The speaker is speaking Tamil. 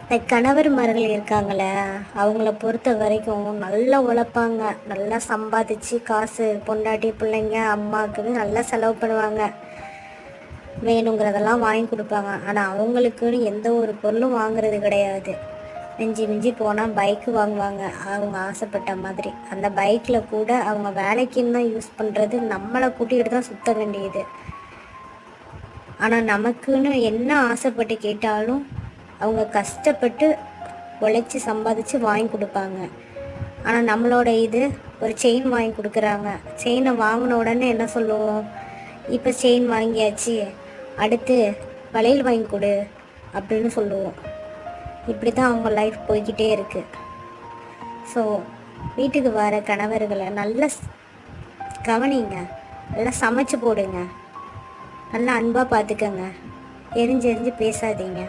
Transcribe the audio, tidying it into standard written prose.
இந்த கணவர்மார்கள் இருக்காங்களே, அவங்கள பொறுத்த வரைக்கும் நல்லா உழைப்பாங்க, நல்லா சம்பாதிச்சு காசு பொண்டாட்டி பிள்ளைங்க அம்மாவுக்குன்னு நல்லா செலவு பண்ணுவாங்க, வேணுங்கிறதெல்லாம் வாங்கி கொடுப்பாங்க. ஆனால் அவங்களுக்குன்னு எந்த ஒரு பொருளும் வாங்குறது கிடையாது. மிஞ்சி மிஞ்சி போனால் பைக்கு வாங்குவாங்க அவங்க ஆசைப்பட்ட மாதிரி. அந்த பைக்கில் கூட அவங்க வேலைக்குன்னு தான் யூஸ் பண்ணுறது, நம்மளை கூட்டிகிட்டு தான் சுற்ற வேண்டியது. ஆனால் நமக்குன்னு என்ன ஆசைப்பட்டு கேட்டாலும் அவங்க கஷ்டப்பட்டு உழைச்சி சம்பாதிச்சு வாங்கி கொடுப்பாங்க. ஆனால் நம்மளோட இது ஒரு செயின் வாங்கி கொடுக்குறாங்க. செயினை வாங்கின உடனே என்ன சொல்லுவோம், இப்போ செயின் வாங்கியாச்சு, அடுத்து வளையல் வாங்கி கொடு அப்படின்னு சொல்லுவோம். இப்படி தான் அவங்க லைஃப் போய்கிட்டே இருக்குது. ஸோ வீட்டுக்கு வர கணவர்களை நல்லா கவனிங்க, நல்லா சமைச்சு போடுங்க, நல்லா அன்பாக பார்த்துக்கங்க, எரிஞ்சு எரிஞ்சு பேசாதீங்க.